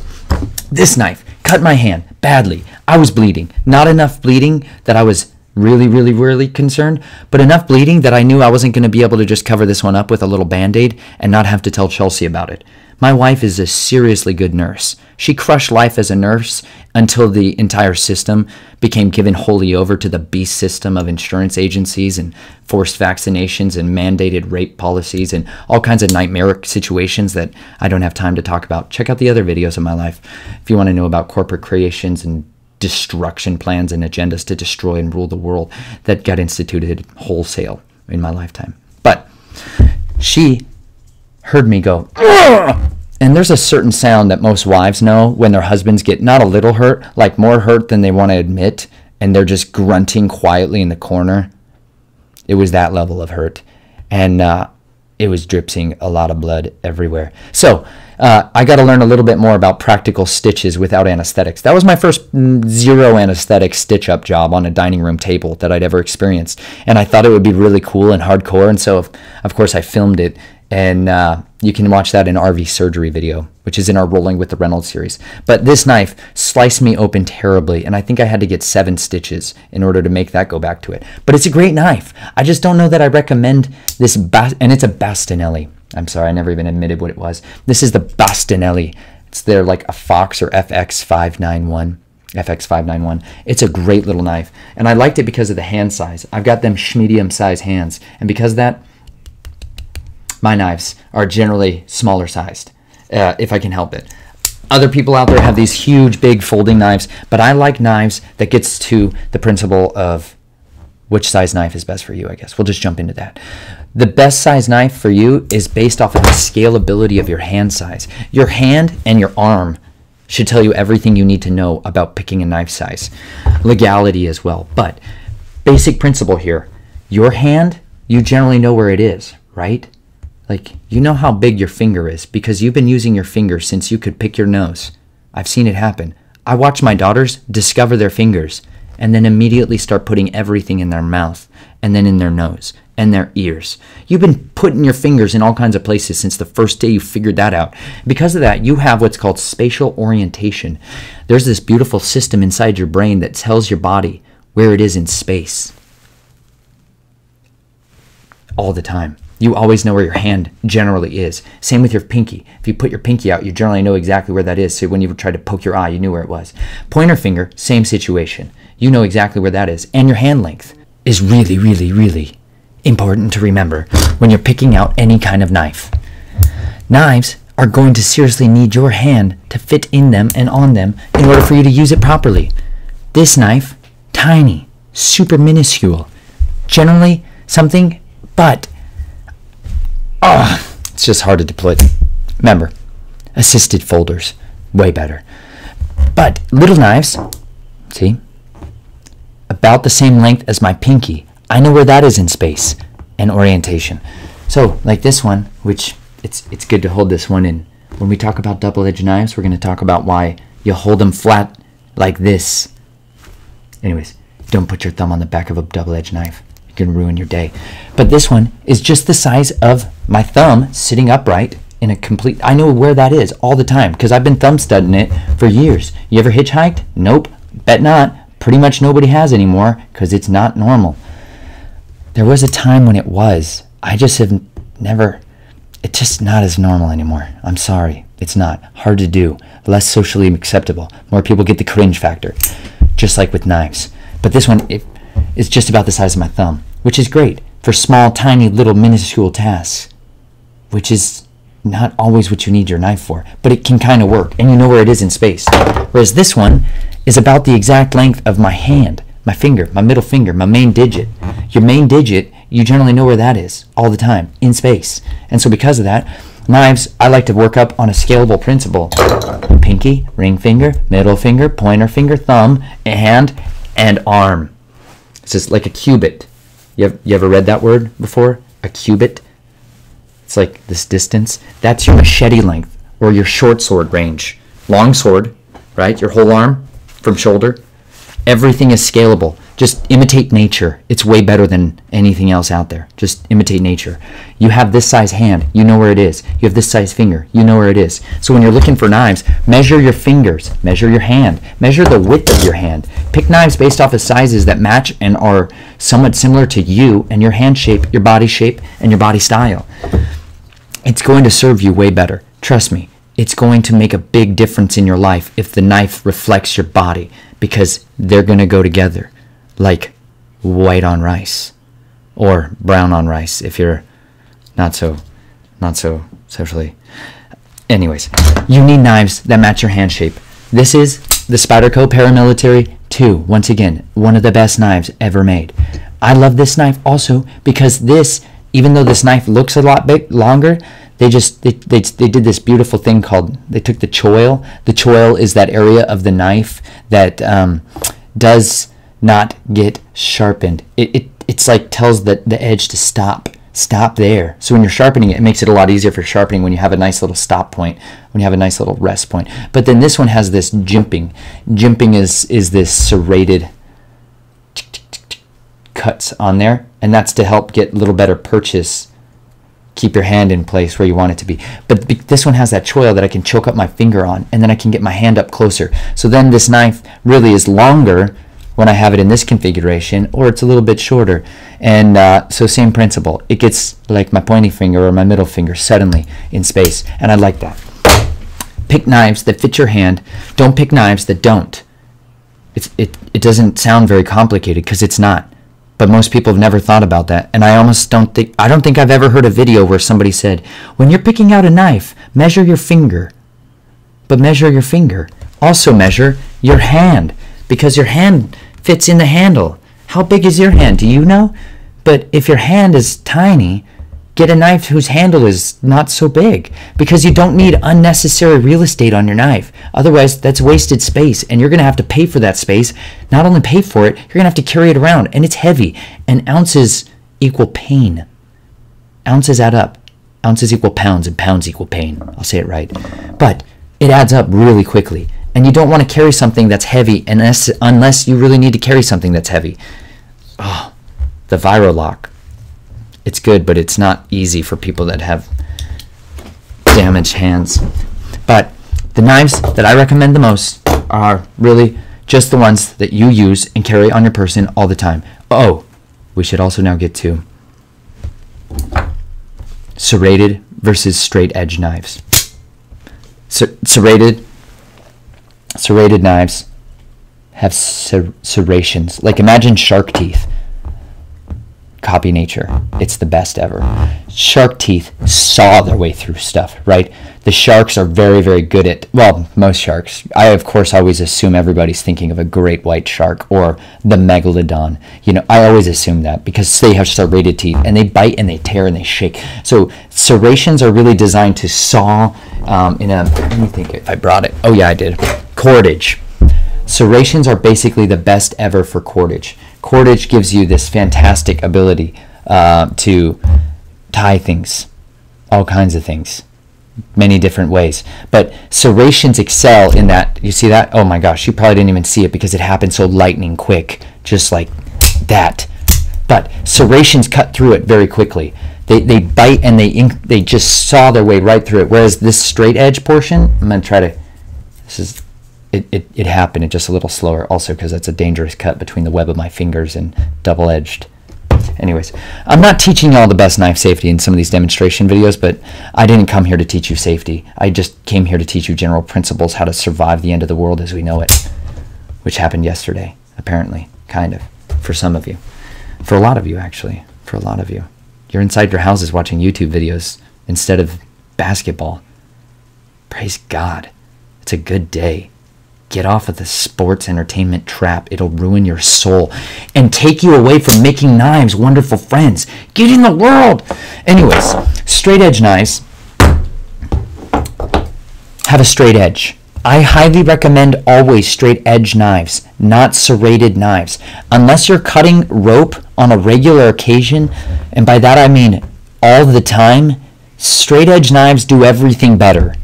this knife cut my hand badly. I was bleeding, not enough bleeding that I was really concerned, but enough bleeding that I knew I wasn't going to be able to just cover this one up with a little band-aid and not have to tell Chelsea about it. My wife is a seriously good nurse. She crushed life as a nurse until the entire system became given wholly over to the beast system of insurance agencies and forced vaccinations and mandated rape policies and all kinds of nightmare situations that I don't have time to talk about. Check out the other videos of my life if you want to know about corporate creations and destruction plans and agendas to destroy and rule the world that got instituted wholesale in my lifetime. But she heard me go, "Ugh!" And there's a certain sound that most wives know when their husbands get not a little hurt, like more hurt than they want to admit, and they're just grunting quietly in the corner. It was that level of hurt, and it was dripping a lot of blood everywhere. So I got to learn a little bit more about practical stitches without anesthetics. That was my first zero anesthetic stitch-up job on a dining room table that I'd ever experienced, and I thought it would be really cool and hardcore, and so of course I filmed it. And you can watch that in RV surgery video, which is in our Rolling with the Reynolds series. But this knife sliced me open terribly, and I think I had to get 7 stitches in order to make that go back to it. But it's a great knife. I just don't know that I recommend this, and it's a Bastinelli. I'm sorry, I never even admitted what it was. This is the Bastinelli. They're like a Fox or FX591. It's a great little knife, and I liked it because of the hand size. I've got them medium size hands, and because of that, my knives are generally smaller sized, if I can help it. Other people out there have these huge, big folding knives, but I like knives that gets to the principle of which size knife is best for you, I guess. We'll just jump into that. The best size knife for you is based off of the scalability of your hand size. Your hand and your arm should tell you everything you need to know about picking a knife size. Legality as well. But basic principle here, your hand, you generally know where it is, right? Like, you know how big your finger is because you've been using your finger since you could pick your nose. I've seen it happen. I watch my daughters discover their fingers and then immediately start putting everything in their mouth and then in their nose and their ears. You've been putting your fingers in all kinds of places since the first day you figured that out. Because of that, you have what's called spatial orientation. There's this beautiful system inside your brain that tells your body where it is in space all the time. You always know where your hand generally is. Same with your pinky. If you put your pinky out, you generally know exactly where that is. So when you try to poke your eye, you knew where it was. Pointer finger, same situation. You know exactly where that is. And your hand length is really, really, really important to remember when you're picking out any kind of knife. Knives are going to seriously need your hand to fit in them and on them in order for you to use it properly. This knife, tiny, super minuscule, generally something, but it's just hard to deploy. Remember, assisted folders, way better. But little knives, see, about the same length as my pinky. I know where that is in space and orientation. So, like this one, which it's good to hold this one in. When we talk about double-edged knives, we're going to talk about why you hold them flat like this. Anyways, don't put your thumb on the back of a double-edged knife. Can ruin your day. But this one is just the size of my thumb sitting upright in a complete, I know where that is all the time because I've been thumb studying it for years. You ever hitchhiked? Nope, bet not. Pretty much nobody has anymore because it's not normal. There was a time when it was. I just have never, it's just not as normal anymore. I'm sorry, it's not. Hard to do, less socially acceptable. More people get the cringe factor, just like with knives. But this one, it's just about the size of my thumb, which is great for small, tiny, little, minuscule tasks, which is not always what you need your knife for, but it can kind of work, and you know where it is in space. Whereas this one is about the exact length of my hand, my finger, my middle finger, my main digit. Your main digit, you generally know where that is all the time, in space. And so because of that, knives, I like to work up on a scalable principle. Pinky, ring finger, middle finger, pointer finger, thumb, hand, and arm. It's just like a cubit. You ever read that word before? A cubit? It's like this distance. That's your machete length or your short sword range. Long sword, right? Your whole arm from shoulder. Everything is scalable. Just imitate nature. It's way better than anything else out there. Just imitate nature. You have this size hand, you know where it is. You have this size finger, you know where it is. So when you're looking for knives, measure your fingers, measure your hand, measure the width of your hand. Pick knives based off of sizes that match and are somewhat similar to you and your hand shape, your body shape, and your body style. It's going to serve you way better. Trust me, it's going to make a big difference in your life if the knife reflects your body because they're going to go together. Like white on rice or brown on rice if you're not so socially. Anyways, you need knives that match your hand shape. This is the Spyderco Paramilitary 2. Once again, one of the best knives ever made. I love this knife also because this, even though this knife looks a lot longer, they did this beautiful thing called, they took the choil. The choil is that area of the knife that does not get sharpened. It's like tells the edge to stop there. So when you're sharpening it, it makes it a lot easier for sharpening when you have a nice little stop point, when you have a nice little rest point. But then this one has this jimping. Jimping is this serrated cuts on there, and that's to help get a little better purchase, keep your hand in place where you want it to be. But this one has that choil that I can choke up my finger on, and then I can get my hand up closer. So then this knife really is longer when I have it in this configuration, or it's a little bit shorter. And so same principle. It gets like my pointing finger or my middle finger suddenly in space, and I like that. Pick knives that fit your hand. Don't pick knives that don't. It doesn't sound very complicated because it's not. But most people have never thought about that. And I don't think I've ever heard a video where somebody said, when you're picking out a knife, measure your finger. But measure your finger. Also measure your hand, because your hand fits in the handle. How big is your hand? Do you know? But if your hand is tiny, get a knife whose handle is not so big, because you don't need unnecessary real estate on your knife. Otherwise, that's wasted space, and you're going to have to pay for that space. Not only pay for it, you're going to have to carry it around, and it's heavy. And ounces equal pain. Ounces add up. Ounces equal pounds, and pounds equal pain. I'll say it right. But it adds up really quickly. And you don't want to carry something that's heavy unless you really need to carry something that's heavy. Oh, the Virolock. It's good, but it's not easy for people that have damaged hands. But the knives that I recommend the most are really just the ones that you use and carry on your person all the time. Oh, we should also now get to serrated versus straight edge knives. Serrated knives have serrations. Like, imagine shark teeth. Copy nature. It's the best ever. Shark teeth saw their way through stuff, right? The sharks are very, very good at, well, most sharks. I, of course, always assume everybody's thinking of a great white shark or the megalodon. You know, I always assume that because they have serrated teeth and they bite and they tear and they shake. So serrations are really designed to saw let me think if I brought it. Oh, yeah, I did. Cordage. Serrations are basically the best ever for cordage. Cordage gives you this fantastic ability to tie things, all kinds of things, many different ways. But serrations excel in that. You see that? Oh my gosh, you probably didn't even see it because it happened so lightning quick, just like that. But serrations cut through it very quickly. They bite and they just saw their way right through it. Whereas this straight edge portion, I'm going to try to, this is, it happened. It's just a little slower also because that's a dangerous cut between the web of my fingers and double-edged. Anyways, I'm not teaching you all the best knife safety in some of these demonstration videos, but I didn't come here to teach you safety. I just came here to teach you general principles, how to survive the end of the world as we know it, which happened yesterday, apparently, kind of, for some of you. For a lot of you, actually, for a lot of you. You're inside your houses watching YouTube videos instead of basketball. Praise God. It's a good day. Get off of the sports entertainment trap. It'll ruin your soul and take you away from making knives, wonderful friends. Get in the world. Anyways, straight edge knives have a straight edge. I highly recommend always straight edge knives, not serrated knives. Unless you're cutting rope on a regular occasion, and by that I mean all the time, straight edge knives do everything better.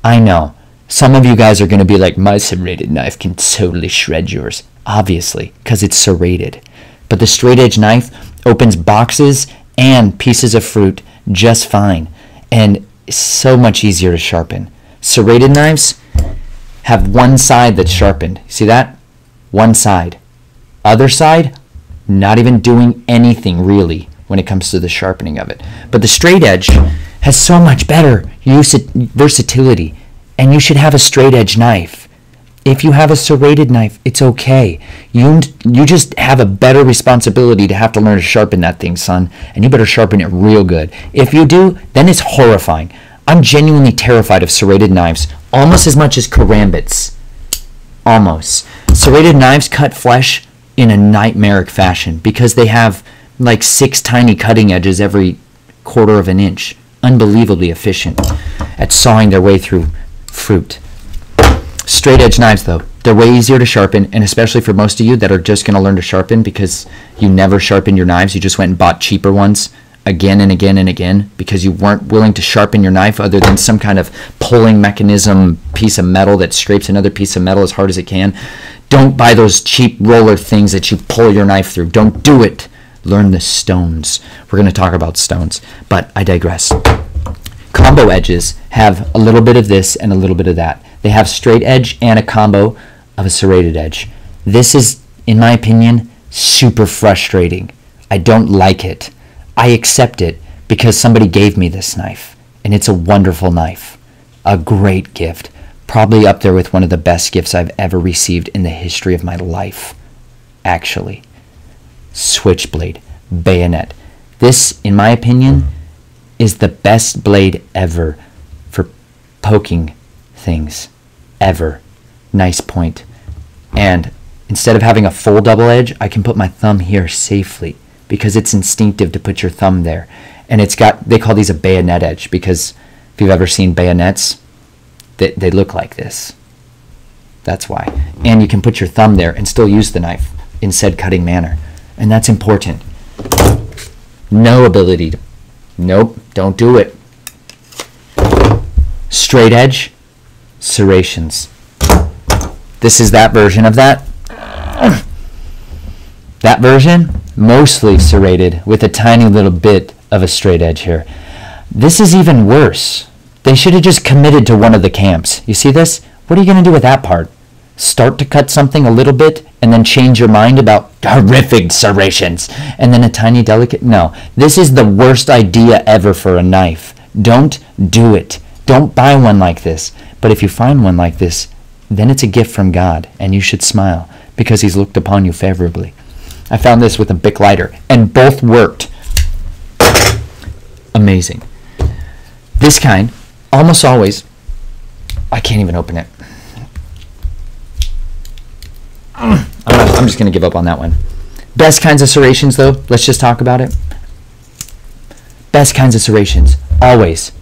I know. Some of you guys are going to be like, my serrated knife can totally shred yours. Obviously, because it's serrated. But the straight edge knife opens boxes and pieces of fruit just fine. And it's so much easier to sharpen. Serrated knives have one side that's sharpened. See that? One side. Other side, not even doing anything really when it comes to the sharpening of it. But the straight edge has so much better versatility. And you should have a straight edge knife. If you have a serrated knife, it's okay. You just have a better responsibility to have to learn to sharpen that thing, son. And you better sharpen it real good. If you do, then it's horrifying. I'm genuinely terrified of serrated knives, almost as much as karambits. Almost. Serrated knives cut flesh in a nightmaric fashion because they have like 6 tiny cutting edges every quarter of an inch. Unbelievably efficient at sawing their way through fruit. Straight edge knives, though, they're way easier to sharpen, and especially for most of you that are just going to learn to sharpen because you never sharpen your knives. You just went and bought cheaper ones again and again and again because you weren't willing to sharpen your knife other than some kind of pulling mechanism piece of metal that scrapes another piece of metal as hard as it can. Don't buy those cheap roller things that you pull your knife through. Don't do it. Learn the stones. We're going to talk about stones, but I digress. Combo edges have a little bit of this and a little bit of that. They have straight edge and a combo of a serrated edge. This is, in my opinion, super frustrating. I don't like it. I accept it because somebody gave me this knife, and it's a wonderful knife. A great gift. Probably up there with one of the best gifts I've ever received in the history of my life, actually. Switchblade, bayonet. This, in my opinion, is the best blade ever for poking things, ever. Nice point. And instead of having a full double edge, I can put my thumb here safely because it's instinctive to put your thumb there. And it's got, they call these a bayonet edge because if you've ever seen bayonets, they look like this. That's why. And you can put your thumb there and still use the knife in said cutting manner. And that's important. No ability to, nope, don't do it. Straight edge, serrations. This is that version of that. That version, mostly serrated with a tiny little bit of a straight edge here. This is even worse. They should have just committed to one of the camps. You see this? What are you going to do with that part? Start to cut something a little bit and then change your mind about horrific serrations and then a tiny delicate? No, this is the worst idea ever for a knife. Don't do it. Don't buy one like this. But if you find one like this, then it's a gift from God and you should smile because he's looked upon you favorably. I found this with a Bic lighter and both worked. Amazing. This kind, almost always, I can't even open it. I'm just going to give up on that one. Best kinds of serrations, though, let's just talk about it. Best kinds of serrations, always,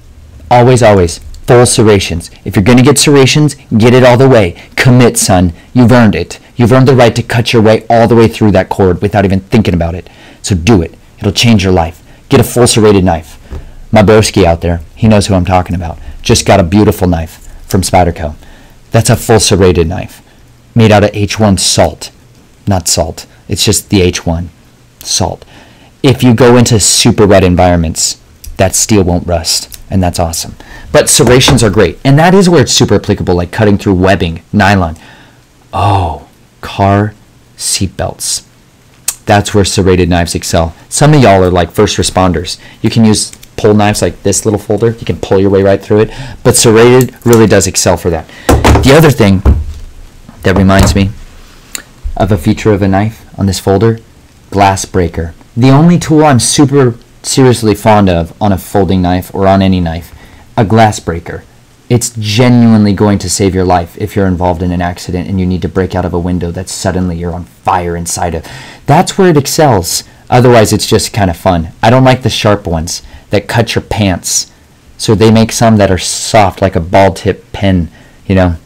always, always, full serrations. If you're going to get serrations, get it all the way. Commit, son. You've earned it. You've earned the right to cut your way all the way through that cord without even thinking about it. So do it. It'll change your life. Get a full serrated knife. My broski out there, he knows who I'm talking about. Just got a beautiful knife from Spyderco. That's a full serrated knife. Made out of H1 salt. Not salt. It's just the H1 salt. If you go into super wet environments, that steel won't rust, and that's awesome. But serrations are great, and that is where it's super applicable, like cutting through webbing, nylon. Oh, car seat belts. That's where serrated knives excel. Some of y'all are like first responders. You can use pull knives like this little folder. You can pull your way right through it, but serrated really does excel for that. The other thing that reminds me of a feature of a knife on this folder, glass breaker. The only tool I'm super seriously fond of on a folding knife or on any knife, a glass breaker. It's genuinely going to save your life if you're involved in an accident and you need to break out of a window that suddenly you're on fire inside of. That's where it excels. Otherwise, it's just kind of fun. I don't like the sharp ones that cut your pants. So they make some that are soft like a ball tip pen, you know.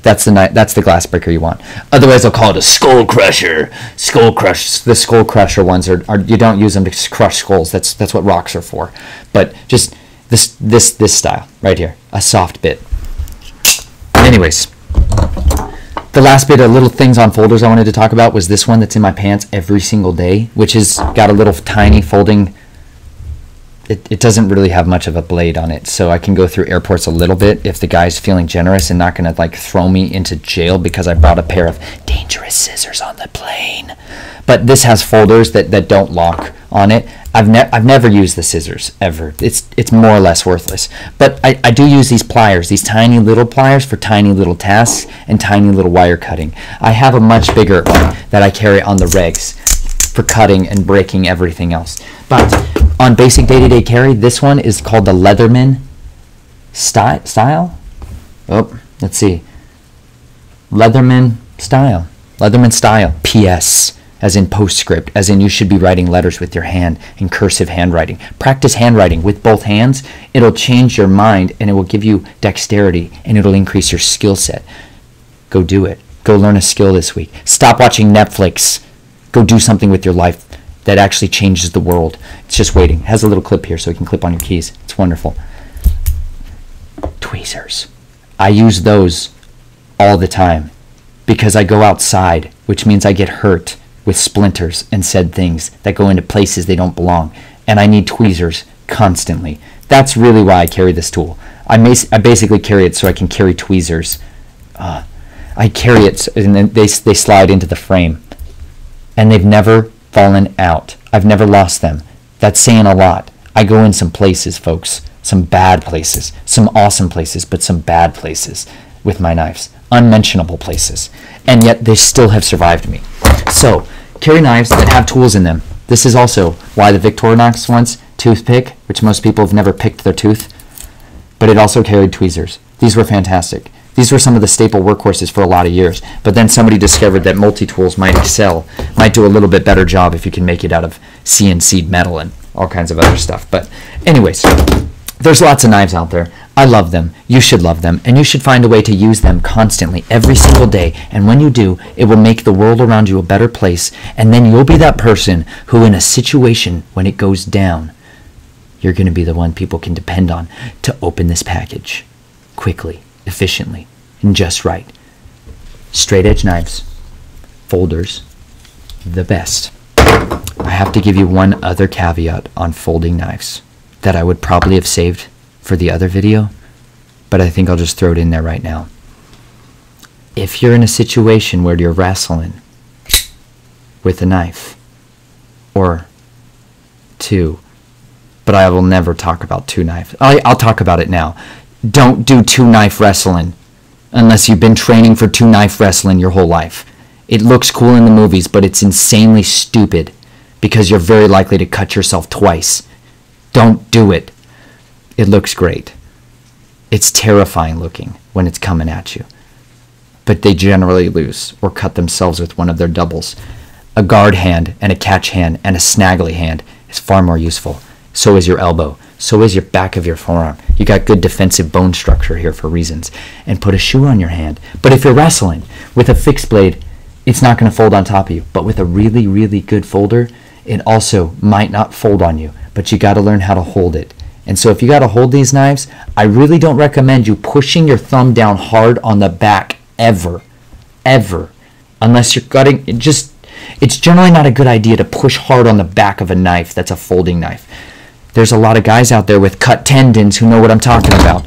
That's the glass breaker you want. Otherwise, they'll call it a skull crusher. Skull crush. The skull crusher ones are you don't use them to crush skulls. That's what rocks are for. But just this style right here, a soft bit. Anyways, the last bit of little things on folders I wanted to talk about was this one that's in my pants every single day, which has got a little tiny folding. It doesn't really have much of a blade on it, so I can go through airports a little bit if the guy's feeling generous and not going to like throw me into jail because I brought a pair of dangerous scissors on the plane. But this has folders that don't lock on it. I've never used the scissors ever. It's more or less worthless. But I do use these pliers, these tiny little pliers for tiny little tasks and tiny little wire cutting. I have a much bigger one that I carry on the regs for cutting and breaking everything else. But on basic day-to-day carry, this one is called the Leatherman style. Oh, let's see. Leatherman style. Leatherman style. PS, as in postscript, as in you should be writing letters with your hand in cursive handwriting. Practice handwriting with both hands. It'll change your mind and it will give you dexterity and it'll increase your skill set. Go do it. Go learn a skill this week. Stop watching Netflix. Go do something with your life that actually changes the world. It's just waiting. It has a little clip here so you can clip on your keys. It's wonderful. Tweezers. I use those all the time because I go outside, which means I get hurt with splinters and said things that go into places they don't belong. And I need tweezers constantly. That's really why I carry this tool. I basically carry it so I can carry tweezers. I carry it and then they slide into the frame. And they've never fallen out. I've never lost them. That's saying a lot. I go in some places, folks. Some bad places. Some awesome places, but some bad places. with my knives, unmentionable places, and yet they still have survived me. So carry knives that have tools in them. This is also why the Victorinox ones, toothpick, which most people have never picked their tooth, but it also carried tweezers. These were fantastic. These were some of the staple workhorses for a lot of years, but then somebody discovered that multi-tools might excel, might do a little bit better job if you can make it out of CNC'd metal and all kinds of other stuff. But anyways, there's lots of knives out there. I love them. You should love them, and you should find a way to use them constantly, every single day. And when you do, it will make the world around you a better place, and then you'll be that person who, in a situation when it goes down, you're going to be the one people can depend on to open this package quickly, efficiently, and just right. Straight edge knives, folders, the best. I have to give you one other caveat on folding knives that I would probably have saved for the other video, but I think I'll just throw it in there right now. If you're in a situation where you're wrestling with a knife or two, but I will never talk about two knife. I'll talk about it now. Don't do two knife wrestling unless you've been training for two knife wrestling your whole life. It looks cool in the movies, but it's insanely stupid because you're very likely to cut yourself twice. Don't do it. It looks great. It's terrifying looking when it's coming at you. But they generally lose or cut themselves with one of their doubles. A guard hand and a catch hand and a snaggly hand is far more useful. So is your elbow. So is your back of your forearm. You got good defensive bone structure here for reasons. And put a shoe on your hand. But if you're wrestling with a fixed blade, it's not going to fold on top of you. But with a really, really good folder, it also might not fold on you. But you got to learn how to hold it. And so if you got to hold these knives, I really don't recommend you pushing your thumb down hard on the back ever. Ever. Unless you're cutting, it's generally not a good idea to push hard on the back of a knife that's a folding knife. There's a lot of guys out there with cut tendons who know what I'm talking about.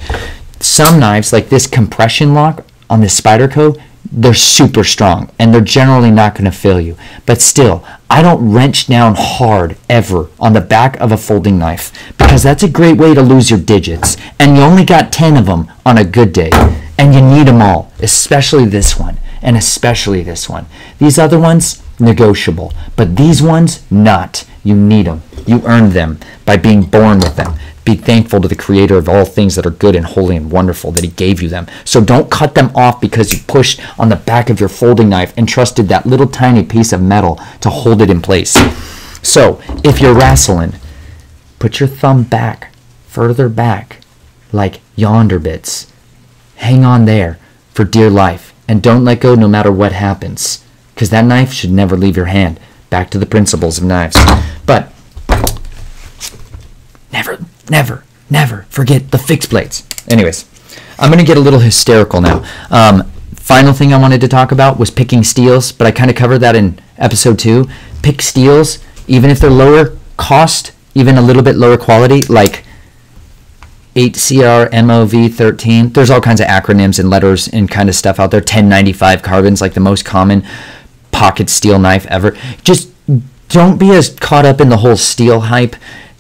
Some knives, like this compression lock on this Spyderco, they're super strong, and they're generally not going to fail you. But still, I don't wrench down hard ever on the back of a folding knife because that's a great way to lose your digits. And you only got 10 of them on a good day, and you need them all, especially this one, and especially this one. These other ones, negotiable, but these ones, not. You need them. You earned them by being born with them. Be thankful to the creator of all things that are good and holy and wonderful that he gave you them. So don't cut them off because you pushed on the back of your folding knife and trusted that little tiny piece of metal to hold it in place. So if you're wrestling, put your thumb back, further back, like yonder bits. Hang on there for dear life and don't let go no matter what happens, because that knife should never leave your hand. Back to the principles of knives. But never forget the fixed blades. Anyways, I'm going to get a little hysterical now. Final thing I wanted to talk about was picking steels, but I kind of covered that in episode 2. Pick steels, even if they're lower cost, even a little bit lower quality, like 8CR MOV 13. There's all kinds of acronyms and letters and kind of stuff out there. 1095 carbons, like the most common pocket steel knife ever. Just don't be as caught up in the whole steel hype.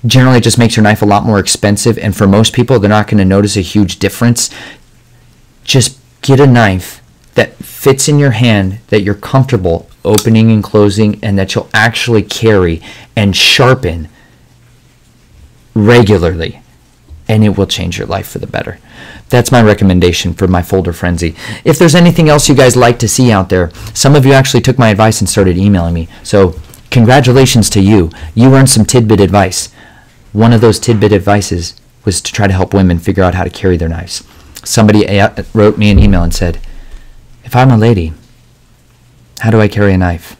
Generally, it just makes your knife a lot more expensive, and for most people, they're not going to notice a huge difference. Just get a knife that fits in your hand, that you're comfortable opening and closing, and that you'll actually carry and sharpen regularly, and it will change your life for the better. That's my recommendation for my folder frenzy. If there's anything else you guys like to see out there, some of you actually took my advice and started emailing me, so congratulations to you. You earned some tidbit advice. One of those tidbit advices was to try to help women figure out how to carry their knives. Somebody wrote me an email and said, if I'm a lady, how do I carry a knife?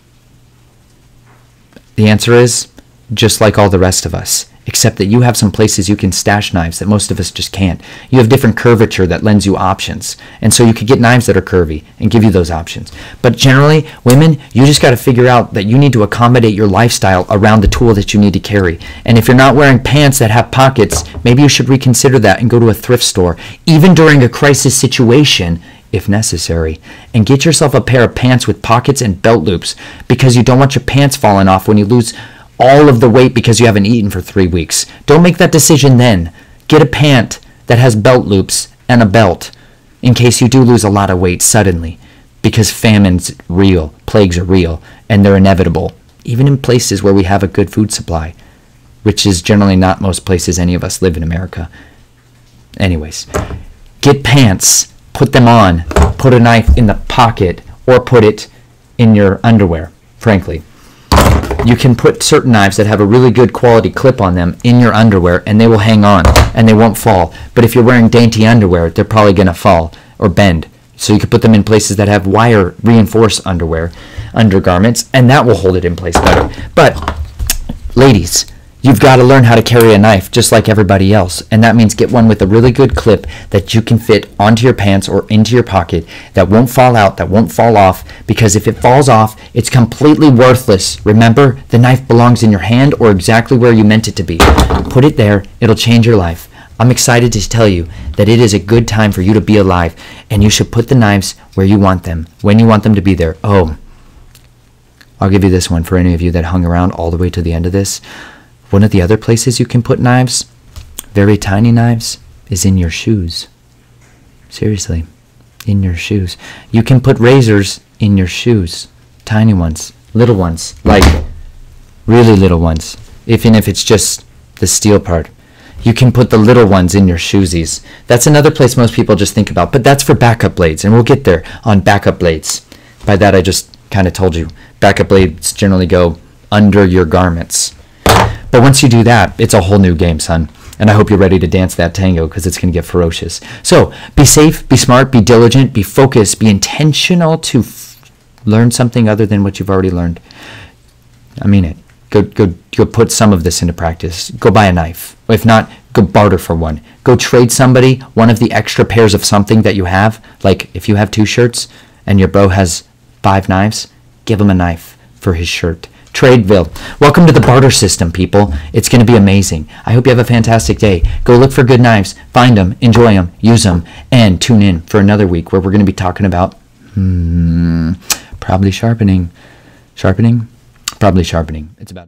The answer is, just like all the rest of us, except that you have some places you can stash knives that most of us just can't. You have different curvature that lends you options, and so you could get knives that are curvy and give you those options. But generally, women, you just got to figure out that you need to accommodate your lifestyle around the tool that you need to carry. And if you're not wearing pants that have pockets, maybe you should reconsider that and go to a thrift store, even during a crisis situation, if necessary, and get yourself a pair of pants with pockets and belt loops, because you don't want your pants falling off when you lose all of the weight because you haven't eaten for 3 weeks. Don't make that decision then. Get a pant that has belt loops and a belt in case you do lose a lot of weight suddenly, because famine's real, plagues are real, and they're inevitable, even in places where we have a good food supply, which is generally not most places any of us live in America. Anyways, get pants, put them on, put a knife in the pocket, or put it in your underwear, frankly. You can put certain knives that have a really good quality clip on them in your underwear, and they will hang on, and they won't fall. But if you're wearing dainty underwear, they're probably going to fall or bend. So you can put them in places that have wire reinforced undergarments, and that will hold it in place better. But, ladies, you've got to learn how to carry a knife just like everybody else, and that means get one with a really good clip that you can fit onto your pants or into your pocket, that won't fall out, that won't fall off, because if it falls off, it's completely worthless. Remember, the knife belongs in your hand or exactly where you meant it to be. Put it there, it'll change your life. I'm excited to tell you that it is a good time for you to be alive, and you should put the knives where you want them, when you want them to be there. Oh, I'll give you this one for any of you that hung around all the way to the end of this. One of the other places you can put knives, very tiny knives, is in your shoes. Seriously, in your shoes. You can put razors in your shoes. Tiny ones, little ones, like really little ones, even if it's just the steel part. You can put the little ones in your shoesies. That's another place most people just think about, but that's for backup blades, and we'll get there on backup blades. By that, I just kind of told you. Backup blades generally go under your garments. But once you do that, it's a whole new game, son. And I hope you're ready to dance that tango, because it's going to get ferocious. So, be safe, be smart, be diligent, be focused, be intentional to learn something other than what you've already learned. I mean it. Go put some of this into practice. Go buy a knife. If not, go barter for one. Go trade somebody one of the extra pairs of something that you have. Like, if you have 2 shirts and your bro has 5 knives, give him a knife for his shirt. Tradeville. Welcome to the barter system, people. It's going to be amazing. I hope you have a fantastic day. Go look for good knives, find them, enjoy them, use them, and tune in for another week where we're going to be talking about probably sharpening. Sharpening? Probably sharpening. It's about